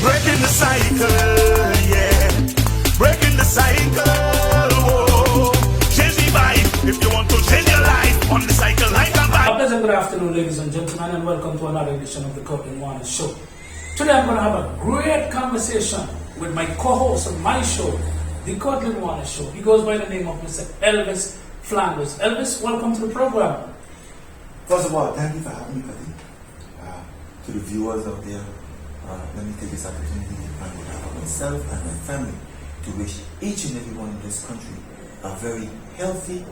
Breaking the cycle, yeah. Breaking the cycle, whoa. Change the vibe if you want to change your life on the cycle like a vibe. A pleasant good afternoon, ladies and gentlemen, and welcome to another edition of the Courtney Warner Show. Today I'm going to have a great conversation with my co-host of my show, the Courtney Warner Show. He goes by the name of Mr. Elvis Flanders. Elvis, welcome to the program. First of all, thank you for having me, Kati. To the viewers out there, let me take this opportunity on behalf of myself and my family to wish each and every one in this country a very healthy,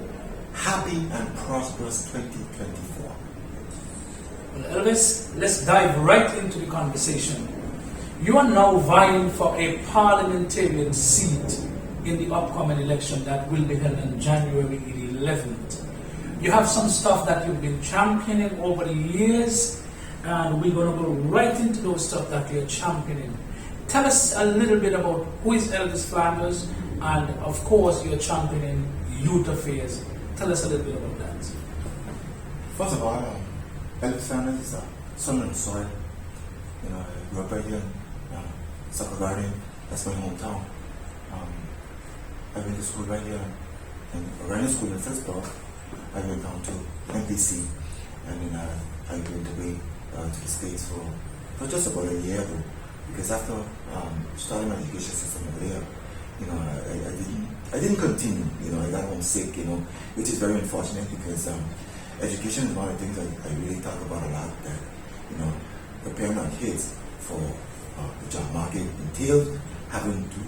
happy, and prosperous 2024. Well, Elvis, let's dive right into the conversation. You are now vying for a parliamentarian seat in the upcoming election that will be held on January 11th. You have some stuff that you've been championing over the years, and we're going to go right into those stuff that you're championing. Tell us a little bit about who is Elvis Flanders, and of course you're championing youth affairs. Tell us a little bit about that. First of all, Elvis Flanders is a son of the soil. You know, I grew up right here in Supper Garden. That's my hometown. I went to school right here in Orion School in Pittsburgh. I went down to MPC, and then I went away to the States for just about a year ago, because after starting my education system over there, you know, I didn't continue. You know, I got homesick. You know, which is very unfortunate, because education is one of the things I really talk about a lot. That, you know, preparing our kids for the job market entails having to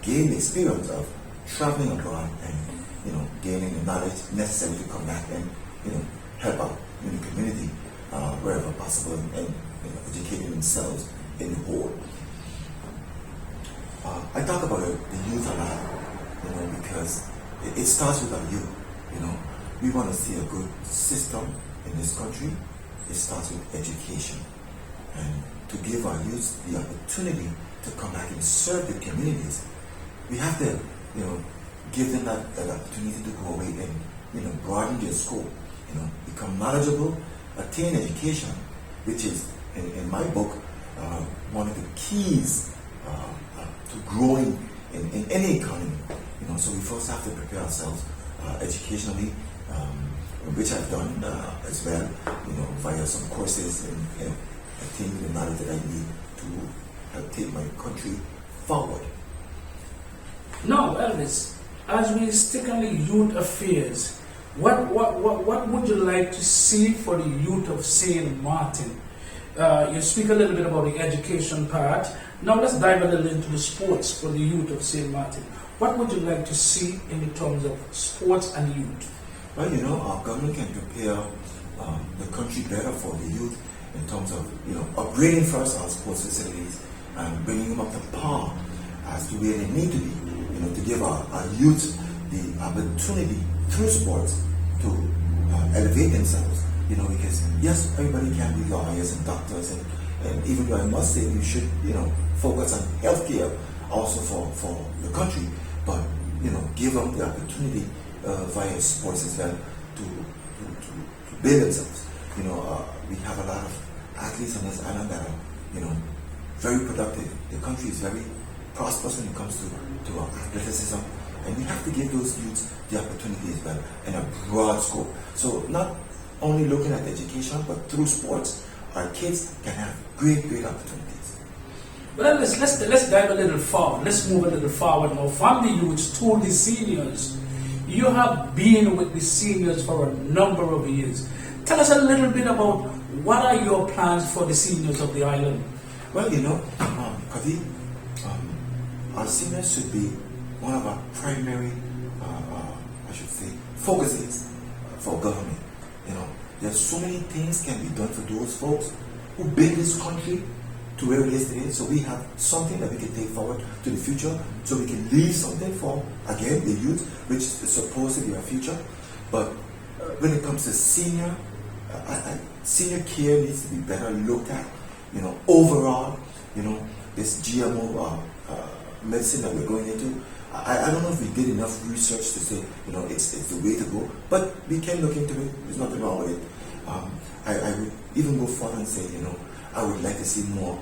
gain the experience of traveling abroad and, you know, gaining the knowledge necessary to come back and, you know, help out in the community wherever possible, and you know, educating themselves in the whole. I talk about the youth a lot, you know, because it starts with our youth. You know, we want to see a good system in this country. It starts with education, and to give our youth the opportunity to come back and serve the communities, we have to, you know, give them that opportunity to go away and, you know, broaden their scope, you know, become knowledgeable, attain education, which is, in my book, one of the keys to growing in any economy. You know, so we first have to prepare ourselves educationally, which I've done as well, you know, via some courses, and, you know, attaining the knowledge that I need to help take my country forward. Now, Elvis, as we stick on the youth affairs, what would you like to see for the youth of St. Martin? You speak a little bit about the education part. Now let's dive a little into the sports for the youth of St. Martin. What would you like to see in the terms of sports and youth? Well, you know, our government can prepare the country better for the youth in terms of, you know, upgrading first our sports facilities and bringing them up to par as to where they need to be, you know, to give our youth the opportunity through sports to elevate themselves, you know, because yes, everybody can be lawyers and doctors, and even though I must say we should, you know, focus on healthcare also for the country, but, you know, give them the opportunity via sports as well to build themselves. You know, we have a lot of athletes on this island that are, you know, very productive. The country is very prosperous when it comes to athleticism, and we have to give those youths the opportunity as well in a broad scope. So not only looking at education, but through sports, our kids can have great opportunities. Well, let's dive a little forward. Let's move a little forward now from the youths to the seniors. You have been with the seniors for a number of years. Tell us a little bit about what are your plans for the seniors of the island? Well, you know, Kadi, our seniors should be one of our primary, I should say, focuses for government. You know, there's so many things can be done for those folks who build this country to where it is today. So we have something that we can take forward to the future, so we can leave something for, again, the youth, which is supposed to be our future. But when it comes to senior care needs to be better looked at. You know, overall, you know, this GMO medicine that we're going into, I don't know if we did enough research to say, it's the way to go, but we can look into it. There's nothing wrong with it. I would even go further and say, I would like to see more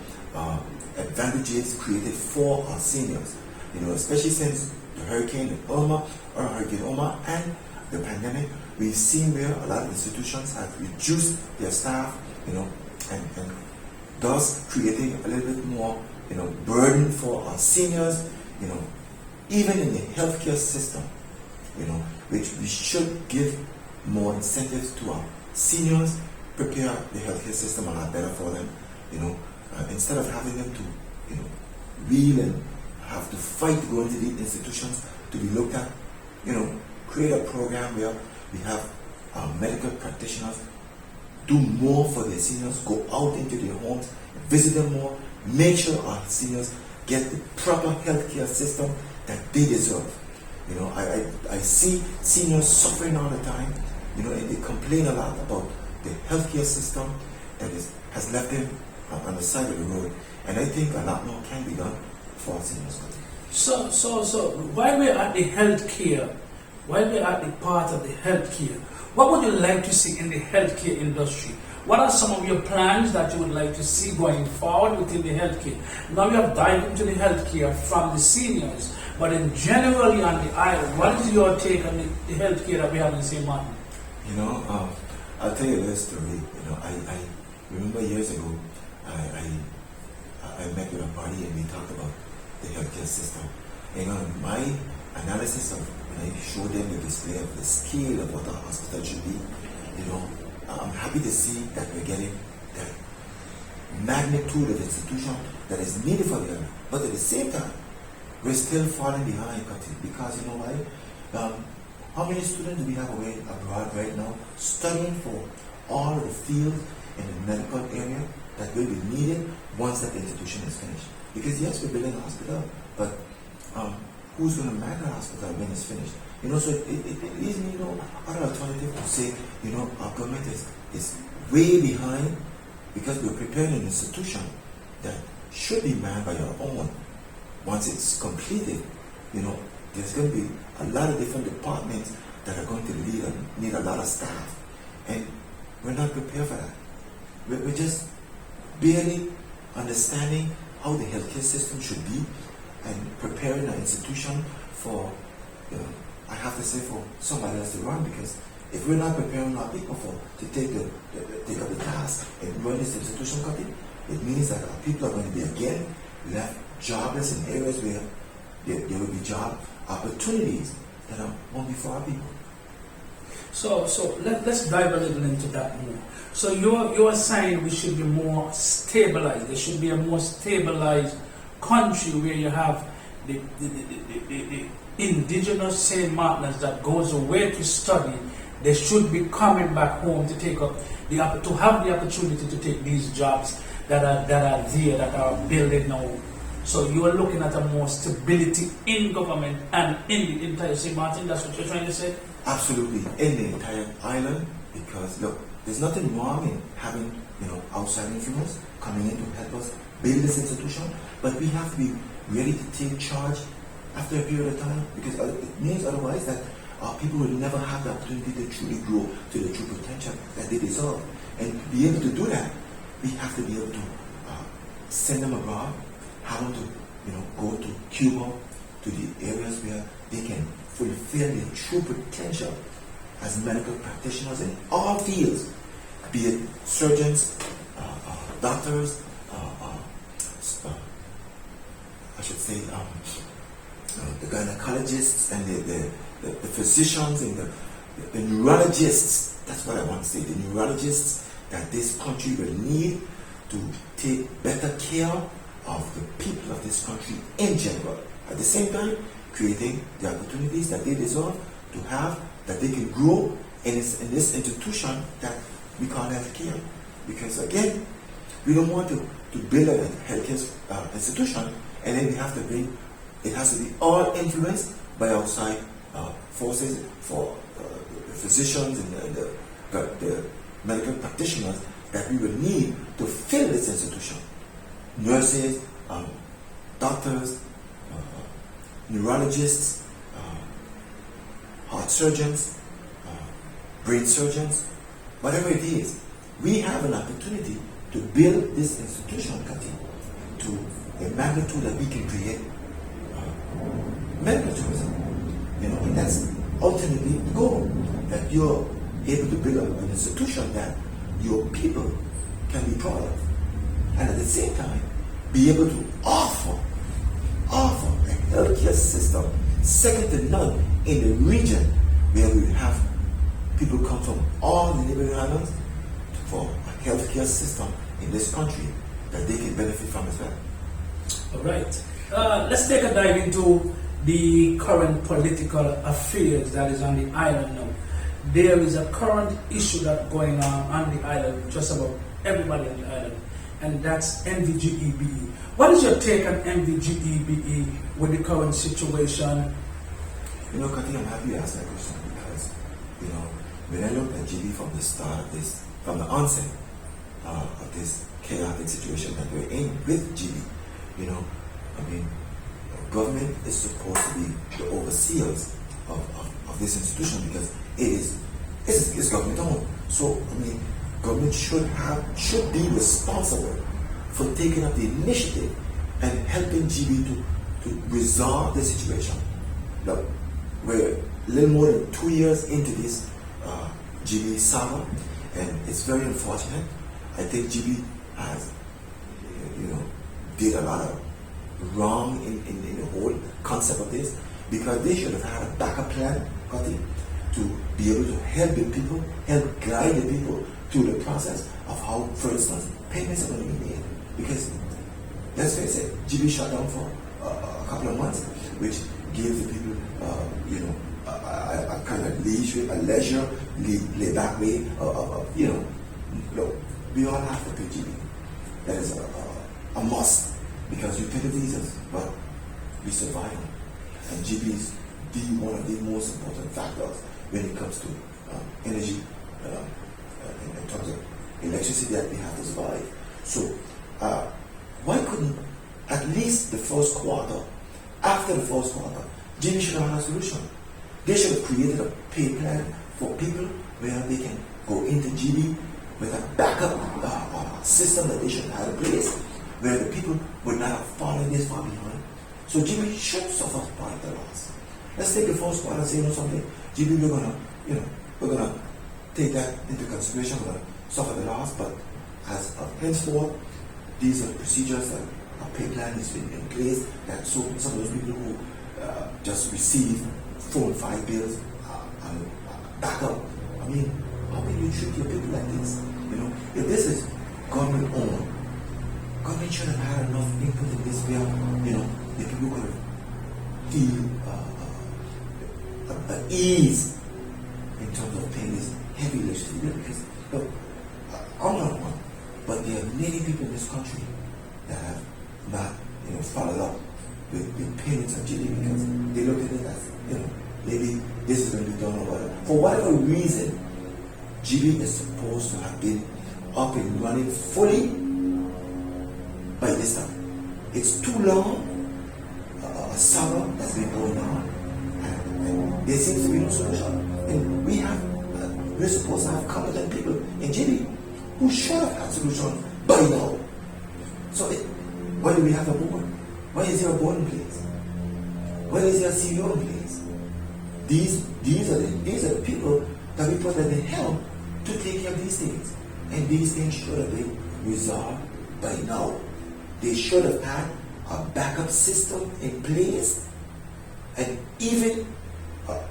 advantages created for our seniors, especially since the Hurricane Irma and the pandemic, we've seen where a lot of institutions have reduced their staff, and thus creating a little bit more, burden for our seniors, even in the healthcare system, which we should give more incentives to our seniors, prepare the healthcare system a lot better for them, instead of having them to, wheel and have to fight to go into these institutions to be looked at, create a program where we have medical practitioners do more for their seniors, go out into their homes, visit them more, make sure our seniors get the proper healthcare system that they deserve. I see seniors suffering all the time, and they complain a lot about the healthcare system that has left them on the side of the road. And I think a lot more can be done for our seniors. So while we're at the healthcare, while we're at the part of the healthcare, what would you like to see in the healthcare industry? What are some of your plans that you would like to see going forward within the healthcare? Now you have dived into the healthcare from the seniors, but in generally on the island, what is your take on the healthcare that we have in St. Martin? I'll tell you a little story. I remember years ago, I met with a party and we talked about the healthcare system. My analysis of when I showed them the display of the scale of what our hospital should be, I'm happy to see that we're getting that magnitude of institution that is needed for the area. But at the same time, we're still falling behind because you know why? How many students do we have away abroad right now studying for all of the fields in the medical area that will be needed once that institution is finished? Because yes, we're building a hospital, but who's going to man the hospital when it's finished? So it leaves me other alternative to say, our government is way behind because we're preparing an institution that should be manned by our own. Once it's completed, there's going to be a lot of different departments that are going to need a lot of staff. And we're not prepared for that. We're just barely understanding how the healthcare system should be and preparing an institution for, I have to say, for somebody else to run, because if we're not preparing our people to take up the task and run this institution company, it means that our people are going to be again left jobless in areas where there will be job opportunities that won't be for our people. So let's dive a little into that more. So you're saying we should be more stabilized. There should be a more stabilized country where you have the indigenous St. Martiners that goes away to study. They should be coming back home to take up to have the opportunity to take these jobs that are there, that are building now. So you are looking at a more stability in government and in the entire St. Martin. That's what you're trying to say? Absolutely, in the entire island, because look, there's nothing wrong in having outside influence coming in to help us build this institution, but we have to be ready to take charge after a period of time, because it means otherwise that our people will never have the opportunity to truly grow to the true potential that they deserve. And to be able to do that, we have to be able to send them abroad, have them to go to Cuba, to the areas where they can fulfill their true potential as medical practitioners in all fields, be it surgeons, doctors, I should say the gynecologists and the physicians and the neurologists. That's what I want to say, the neurologists that this country will need to take better care of the people of this country in general. At the same time, creating the opportunities that they deserve to have, that they can grow in this institution that we call healthcare. Because again, we don't want to build a healthcare institution and then we have to bring, it has to be all influenced by outside forces for the physicians and the medical practitioners that we will need to fill this institution. Nurses, doctors, neurologists, heart surgeons, brain surgeons, whatever it is. We have an opportunity to build this institution, Kati, to a magnitude that we can create medical tourism. And that's ultimately the goal, that you're able to build an institution that your people can be proud of, and at the same time be able to offer a healthcare system second to none in the region, where we have people come from all the neighboring islands for a healthcare system in this country that they can benefit from as well. All right. Let's take a dive into the current political affairs that is on the island now. There is a current issue that's going on the island, just about everybody on the island, and that's MVGEBE. What is your take on MVGEBE with the current situation? Kati, I'm happy you asked that question because, when I looked at GB from the start of this, from the onset of this chaotic situation that we're in with GB, government is supposed to be the overseers of this institution because it's government owned. So, government should be responsible for taking up the initiative and helping GB to resolve the situation. Now, we're a little more than 2 years into this GB saga, and it's very unfortunate. I think GB has, did a lot of wrong in the whole concept of this, because they should have had a backup plan, to be able to help the people, help guide the people through the process of how, for instance, payments are going to be made. Because, let's face it, GB shut down for a couple of months, which gives the people, a kind of leisure, lay back way of look, we all have to pay GB. That is a must, because you pay the visas, but we survive. And GB is one of the most important factors when it comes to energy, in terms of electricity that we have to survive. So, why couldn't at least the first quarter, after the first quarter, GB should have had a solution? They should have created a pay plan for people where they can go into GB with a backup system that they should have in place, where the people would not have fallen this far behind. So GB should suffer part of the loss. Let's take the first quarter and say, something, GB, we're gonna take that into consideration, we're gonna suffer the loss, but as of henceforth, these are the procedures that a pay plan has been in place, that so some of those people who just receive 4 and 5 bills and backup. How can you treat your people like this? If this is government owned, government should have had enough input in this where, the people could have feel ease in terms of paying this heavy electricity bill. Because, look, I'm not one, but there are many people in this country that have not, followed up with payments of GB because they look at it as, maybe this is going to be done or whatever. For whatever reason, GB is supposed to have been up and running fully by this time. It's too long, a saga that's been going on, and there seems to be no solution. And we're supposed to have competent people in GB who should have had solutions by now. So why do we have a board? Why is there a board in place? Why is there a CEO in place? These are the people that we put at the helm to take care of these things. And these things should have been resolved by now. They should have had a backup system in place, and even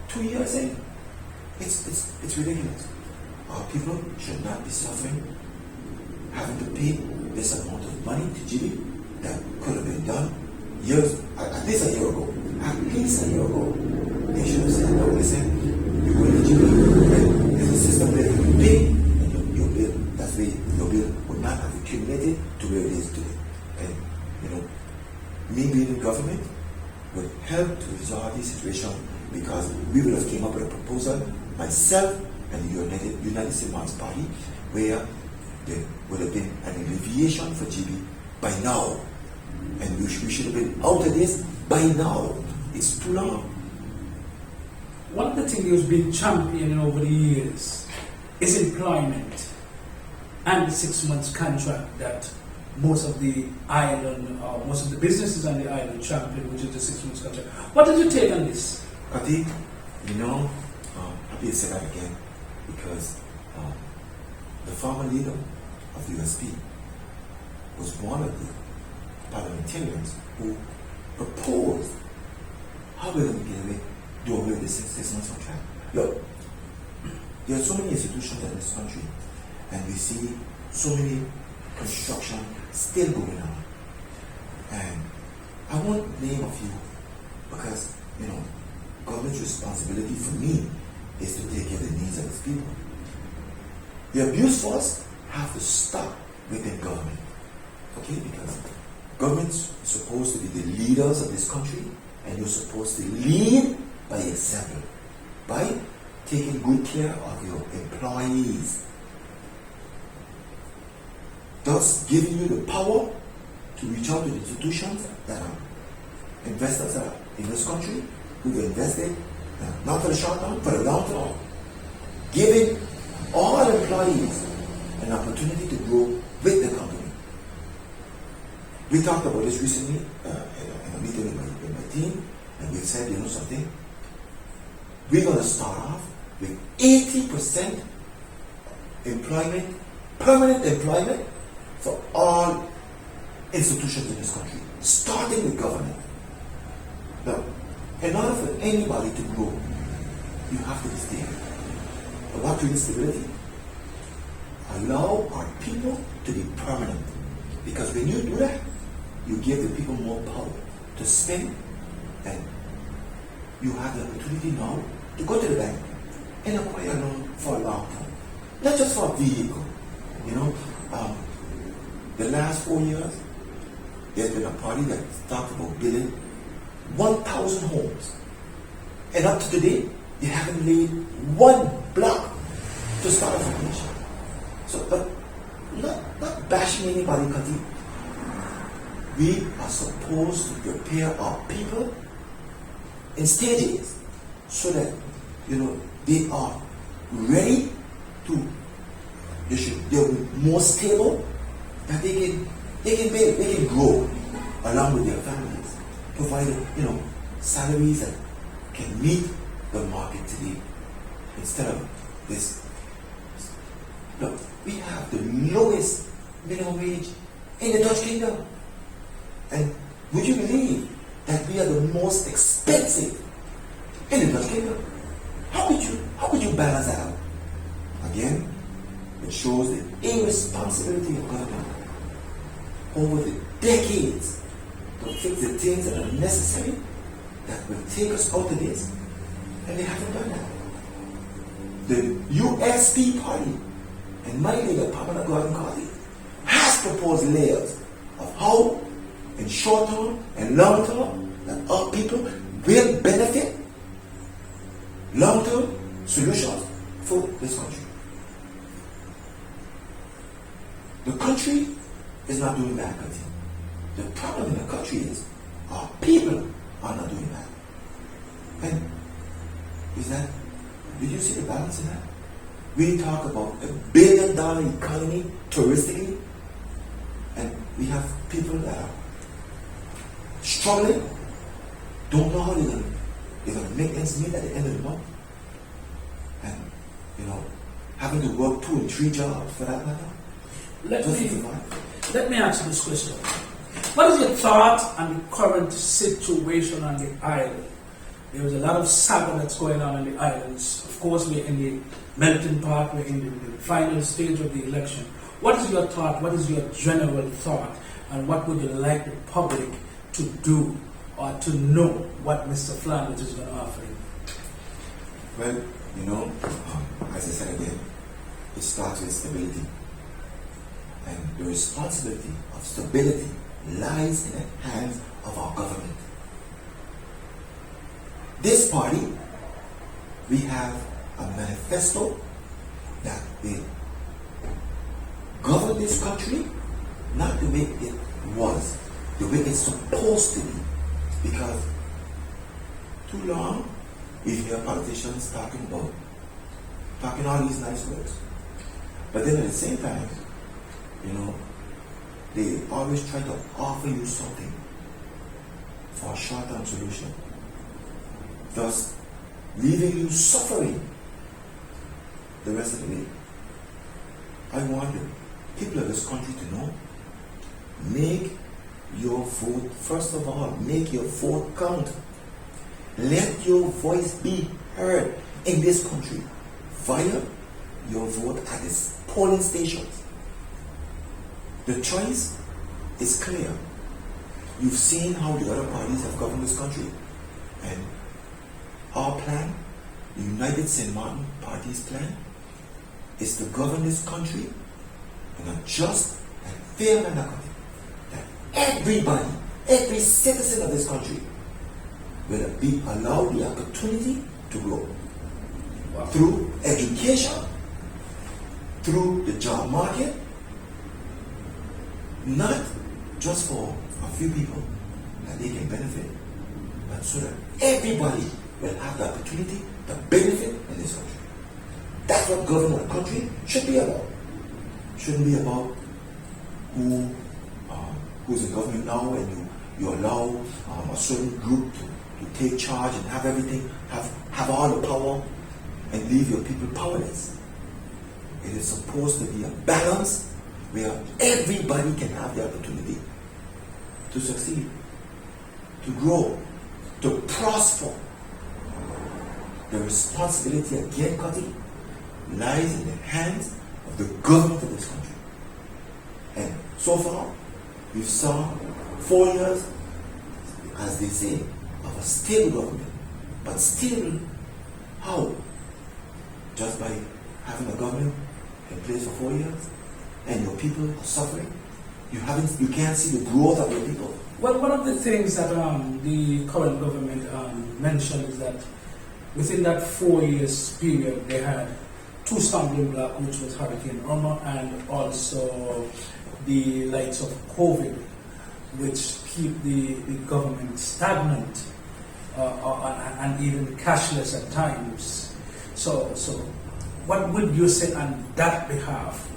2 years in, it's ridiculous. Our people should not be suffering, having to pay this amount of money to GB that could have been done years, at least a year ago. At least a year ago. They should have said, no, listen, you go to GB, and there's a system where you can pay, and your bill, that's where your bill would not have accumulated to where it is today. And, me being in government would help to resolve this situation, because we would have came up with a proposal, myself and the United States Party, where there would have been an alleviation for GB by now. And we should have been out of this by now. It's too long. One of the things you've been championing over the years is employment and the 6 months contract that most of the island, or most of the businesses on the island champion, which is the 6 months contract. What did you take on this? I think, happy to say that again, because the former leader of the USP was one of the parliamentarians who proposed how we're going to do away with the 6 months contract. Look, there are so many institutions in this country, and we see so many construction still going on. And I won't name a few because, government's responsibility for me is to take care of the needs of its people. The abuse force have to stop within government. Okay? Because government's supposed to be the leaders of this country, and you're supposed to lead by example, by taking good care of your employees, thus giving you the power to reach out to the institutions that are investors that are in this country, who've invested, not for the short term, for the long term, giving all employees an opportunity to grow with the company. We talked about this recently in a meeting with my team, and we said, something, we're going to start off with 80% employment, permanent employment for all institutions in this country, starting with government. Now, in order for anybody to grow, you have to be stable. But what creates stability? Allow our people to be permanent. Because when you do that, you give the people more power to spend, and you have the opportunity now to go to the bank and acquire a loan for a long term. Not just for a vehicle. The last 4 years, there's been a party that talked about building 1,000 homes. And up to today, they haven't laid one block to start a foundation. So, but not bashing anybody, Kati. We are supposed to prepare our people in stages so that, they are ready to, they're more stable, that they can build, they can grow along with their families, provided, salaries that can meet the market today instead of this. Look, we have the lowest minimum wage in the Dutch Kingdom. And would you believe that we are the most expensive in the Dutch Kingdom? How could you balance that out? Again, it shows the irresponsibility of government over the decades to fix the things that are necessary that will take us out of this, and they haven't done that. The USP party and my leader, Pamela Gordon Carty, has proposed layers of how, in short term and long term, that our people will benefit long term solutions for this country. The country is not doing that, Kati. The problem in the country is our people are not doing that. And did you see the balance in that? We talk about $1 billion economy touristically, and we have people that are struggling, don't know how they're going to make ends meet at the end of the month, and having to work 2 and 3 jobs for that matter. Let me ask you this question. What is your thought on the current situation on the island? There is a lot of saga that's going on in the islands. Of course, we're in the melting pot, we're in the final stage of the election. What is your thought? What is your general thought? And what would you like the public to do or to know what Mr. Flanders is going to offer you? Well, as I said again, it starts with stability. And the responsibility of stability lies in the hands of our government. This party, we have a manifesto that will govern this country not the way it was, the way it's supposed to be. Because too long, we hear politicians talking all these nice words. But then at the same time, they always try to offer you something for a short-term solution, thus leaving you suffering the rest of the way. I want the people of this country to know, make your vote, first of all, make your vote count. Let your voice be heard in this country via your vote at the polling stations. The choice is clear. You've seen how the other parties have governed this country. And our plan, the United St. Martin Party's plan, is to govern this country in a just and fair manner, that everybody, every citizen of this country will be allowed the opportunity to grow. Wow. Through education, through the job market, not just for a few people that they can benefit, but so that everybody will have the opportunity to benefit in this country. That's what governing a country should be about. It shouldn't be about who's in government now, and you allow a certain group to take charge and have everything, have all the power, and leave your people powerless. It is supposed to be a balance where everybody can have the opportunity to succeed, to grow, to prosper. The responsibility again, Cutty, lies in the hands of the government of this country. And so far, we saw 4 years, as they say, of a stable government. But still, how? Just by having a government in place for 4 years, and your people are suffering? You can't see the growth of your people. Well, one of the things that the current government mentioned is that within that 4 years period, they had two stumbling blocks, which was Hurricane Irma and also the likes of COVID, which keep the government stagnant and even cashless at times. So what would you say on that behalf?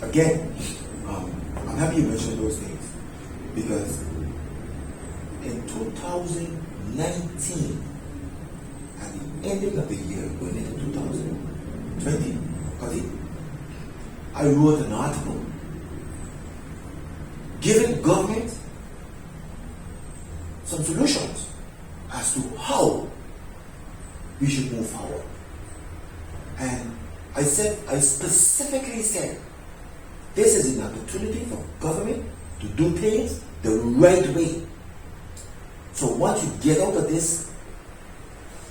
Again, I'm happy you mentioned those things, because in 2019, at the ending of the year, going into 2020, I wrote an article giving government some solutions as to how we should move forward. And I specifically said, this is an opportunity for government to do things the right way. So once you get out of this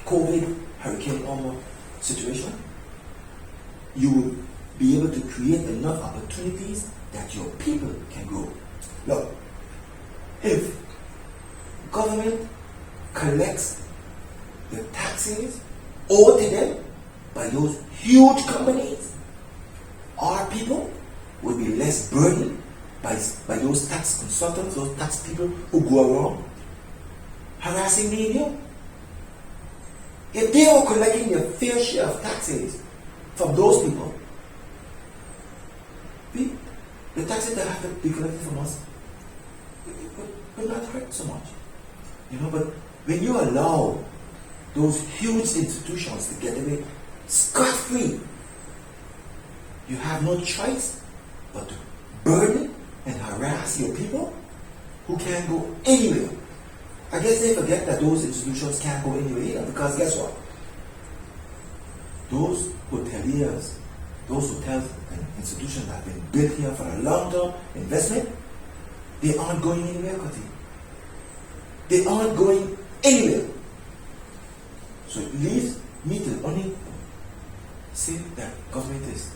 COVID, Hurricane Irma situation, you will be able to create enough opportunities that your people can grow. Look, if government collects the taxes owed to them by those huge companies, our people will be less burdened by those tax consultants, those tax people who go around harassing me and you. If they are collecting their fair share of taxes from those people, the taxes that have to be collected from us will not hurt so much. But when you allow those huge institutions to get away scot-free, you have no choice but to burden and harass your people who can't go anywhere. I guess they forget that those institutions can't go anywhere either, because guess what? Those hoteliers, those hotels and institutions that have been built here for a long-term investment, they aren't going anywhere, Kati. They aren't going anywhere. So it leaves me to only say that government is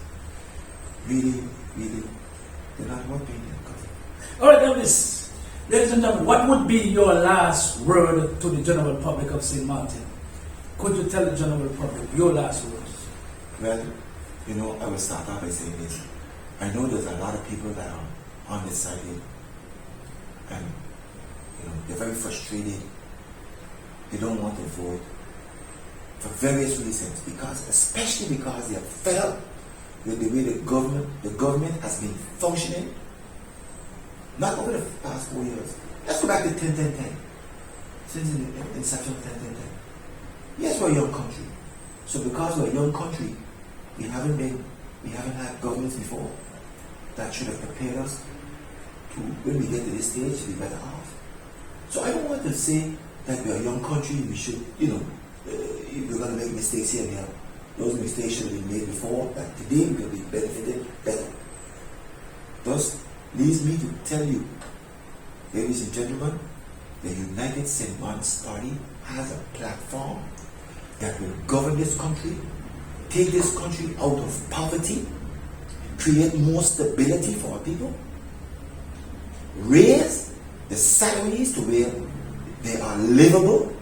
really, they're not working. All right, Elvis, ladies and gentlemen, what would be your last word to the general public of St. Martin? Could you tell the general public your last words? Well, I will start off by saying this. I know there's a lot of people that are on this side here, and they're very frustrated they don't want to vote for various reasons, especially because they are fed up with the way the government has been functioning, not over the past 4 years. Let's go back to 10-10-10. Since the inception of 10-10-10. Yes, we're a young country. So because we're a young country, we haven't had governments before that should have prepared us to, when we get to this stage, be better off. So I don't want to say that we're a young country, we should, we're going to make mistakes here and there. Those mistakes should have been made before, but today we will be benefited better. Thus, leads me to tell you, ladies and gentlemen, the United St. Martin's Party has a platform that will govern this country, take this country out of poverty, create more stability for our people, raise the salaries to where they are livable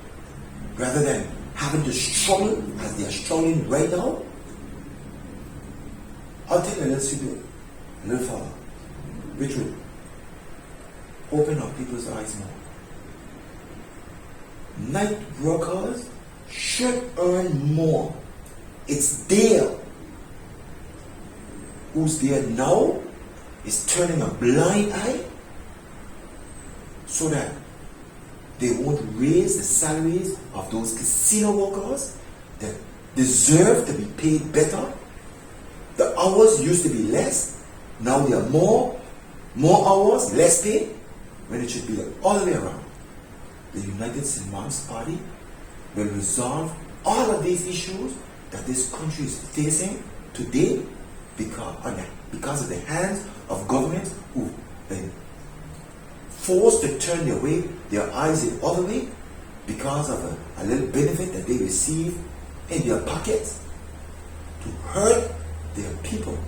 rather than having to struggle as they are struggling right now. I'll take a little secret, a little further, which will open up people's eyes more. Night workers should earn more. It's there. Who's there now is turning a blind eye so that they won't raise the salaries of those casino workers that deserve to be paid better. The hours used to be less. Now they are more hours, less pay, when it should be the other way around. The United St. Martin's Party will resolve all of these issues that this country is facing today because of the hands of governments who've been forced to turn their eyes the other way because of a little benefit that they receive in their pockets to hurt their people.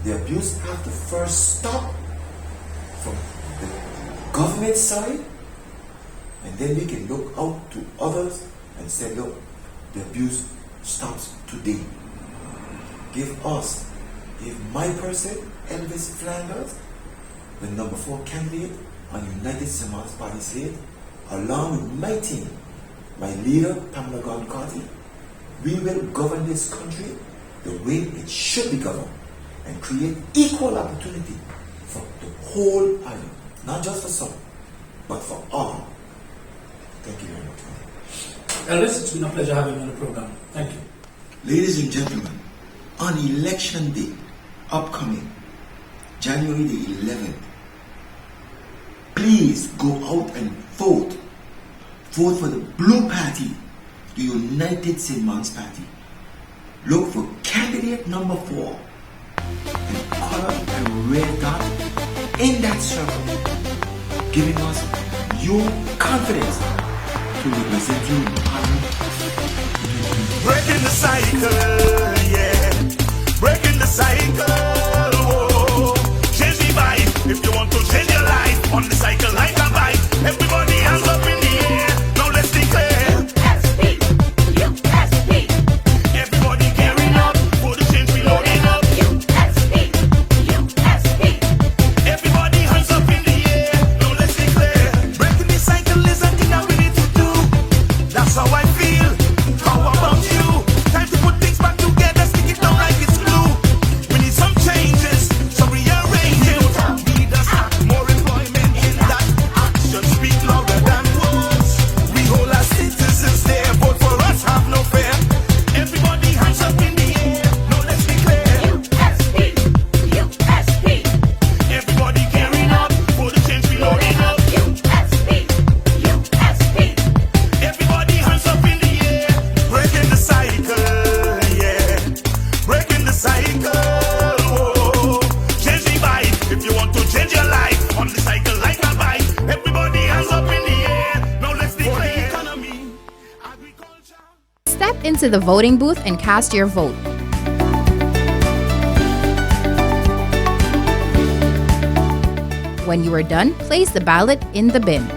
The abuse have to first stop from the government side, and then we can look out to others and say, look, the abuse stops today. Give my person, Elvis Flanders, the number 4 candidate on United St. Martin's Party slate, along with my team, my leader, Pamela Gordon-Carty. We will govern this country the way it should be governed and create equal opportunity for the whole island, not just for some, but for all. Thank you very much. Elvis, it's been a pleasure having you on the program. Thank you. Ladies and gentlemen, on election day, upcoming, January the 11th, please go out and vote. Vote for the Blue Party, the United St. Martin's Party. Look for candidate number 4 and color and red dot in that circle, giving us your confidence to represent you in Parliament. Breaking the cycle, yeah. Breaking the cycle, oh. Change the vibe if you want to change your life. On the cycle like a bike. Everybody hands up in the air. Now let's declare USP, USP. Everybody gearing up for the change we loading up. USP, USP. Everybody hands up in the air. Now let's declare breaking the cycle is a thing that we need to do. That's how I feel. How about you? Time to put things back together, stick it down like it's glue. We need some changes, some rearranging. Need us more employment in that. Action speak louder than words. We hold our citizens there, vote for us, have no fear. Everybody hands up in the air, now let's be clear. USP, USP. Everybody gearing up for the change we loading up. USP, USP. Everybody hands up in the air. Breaking the cycle, yeah. Breaking the cycle, oh. Change the vibe if you want to change your life. On the cycle like a bike. Everybody hands up in the air. Now let's declare for the economy, agriculture. Step into the voting booth and cast your vote. When you are done, place the ballot in the bin.